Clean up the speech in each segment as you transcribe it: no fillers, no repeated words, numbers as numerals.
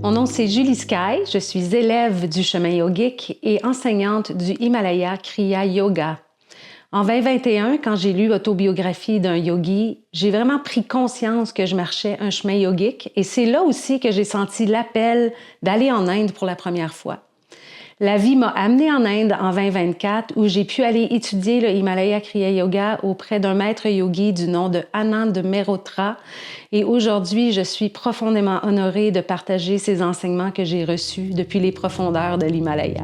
Mon nom c'est Julie Sky, je suis élève du chemin yogique et enseignante du Himalaya Kriya Yoga. En 2021, quand j'ai lu l'autobiographie d'un yogi, j'ai vraiment pris conscience que je marchais un chemin yogique et c'est là aussi que j'ai senti l'appel d'aller en Inde pour la première fois. La vie m'a amenée en Inde en 2024 où j'ai pu aller étudier le Himalaya Kriya Yoga auprès d'un maître yogi du nom de Anand Mehrotra. Et aujourd'hui, je suis profondément honorée de partager ces enseignements que j'ai reçus depuis les profondeurs de l'Himalaya.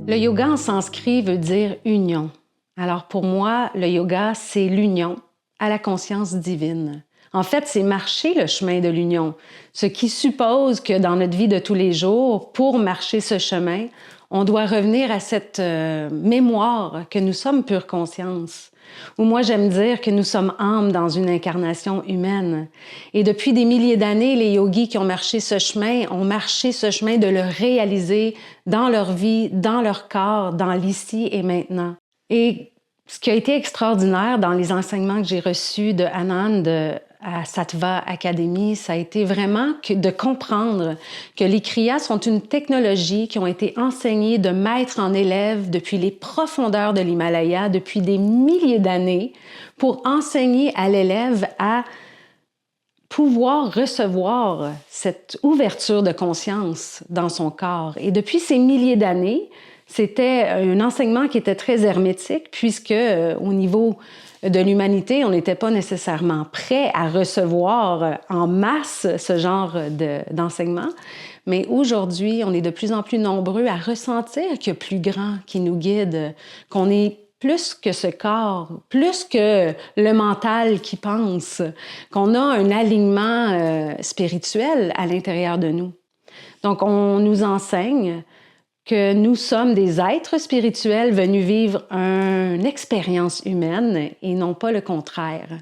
Le yoga en sanskrit veut dire union. Alors pour moi, le yoga, c'est l'union à la conscience divine. En fait, c'est marcher le chemin de l'union, ce qui suppose que dans notre vie de tous les jours, pour marcher ce chemin, on doit revenir à cette mémoire que nous sommes pure conscience. Ou moi, j'aime dire que nous sommes âmes dans une incarnation humaine. Et depuis des milliers d'années, les yogis qui ont marché ce chemin ont marché ce chemin de le réaliser dans leur vie, dans leur corps, dans l'ici et maintenant. Et ce qui a été extraordinaire dans les enseignements que j'ai reçus de Anand à Sattva Academy, ça a été vraiment de comprendre que les kriyas sont une technologie qui ont été enseignées de maître en élève depuis les profondeurs de l'Himalaya, depuis des milliers d'années, pour enseigner à l'élève à pouvoir recevoir cette ouverture de conscience dans son corps. Et depuis ces milliers d'années, c'était un enseignement qui était très hermétique puisque au niveau de l'humanité, on n'était pas nécessairement prêt à recevoir en masse ce genre d'enseignement. Mais aujourd'hui, on est de plus en plus nombreux à ressentir qu'il y a plus grand qui nous guide, qu'on est plus que ce corps, plus que le mental qui pense, qu'on a un alignement spirituel à l'intérieur de nous. Donc, on nous enseigne que nous sommes des êtres spirituels venus vivre une expérience humaine et non pas le contraire.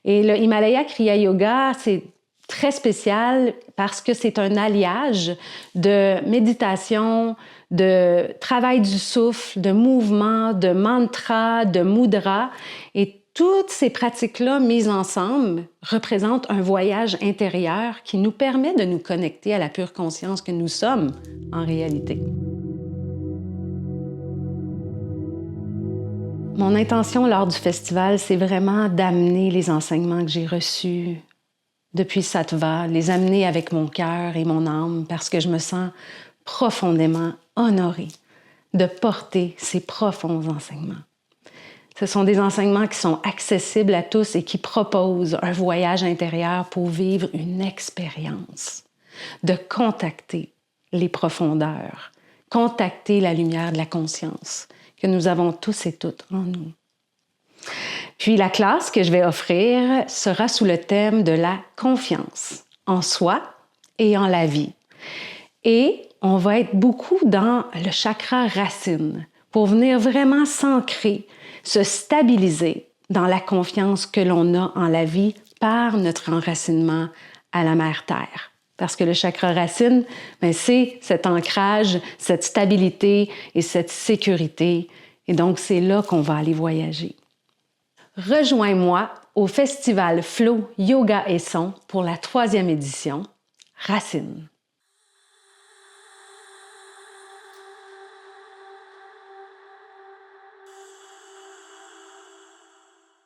Et le Himalaya Kriya Yoga, c'est très spécial parce que c'est un alliage de méditation, de travail du souffle, de mouvement, de mantra, de mudra. Et toutes ces pratiques-là mises ensemble représentent un voyage intérieur qui nous permet de nous connecter à la pure conscience que nous sommes en réalité. Mon intention lors du festival, c'est vraiment d'amener les enseignements que j'ai reçus depuis Sattva, les amener avec mon cœur et mon âme parce que je me sens profondément honorée de porter ces profonds enseignements. Ce sont des enseignements qui sont accessibles à tous et qui proposent un voyage intérieur pour vivre une expérience, de contacter les profondeurs, contacter la lumière de la conscience que nous avons tous et toutes en nous. Puis la classe que je vais offrir sera sous le thème de la confiance en soi et en la vie. Et on va être beaucoup dans le chakra racine pour venir vraiment s'ancrer, se stabiliser dans la confiance que l'on a en la vie par notre enracinement à la Mère Terre. Parce que le chakra racine, c'est cet ancrage, cette stabilité et cette sécurité. Et donc, c'est là qu'on va aller voyager. Rejoins-moi au Festival Flow Yoga et Son pour la 3e édition, Racine.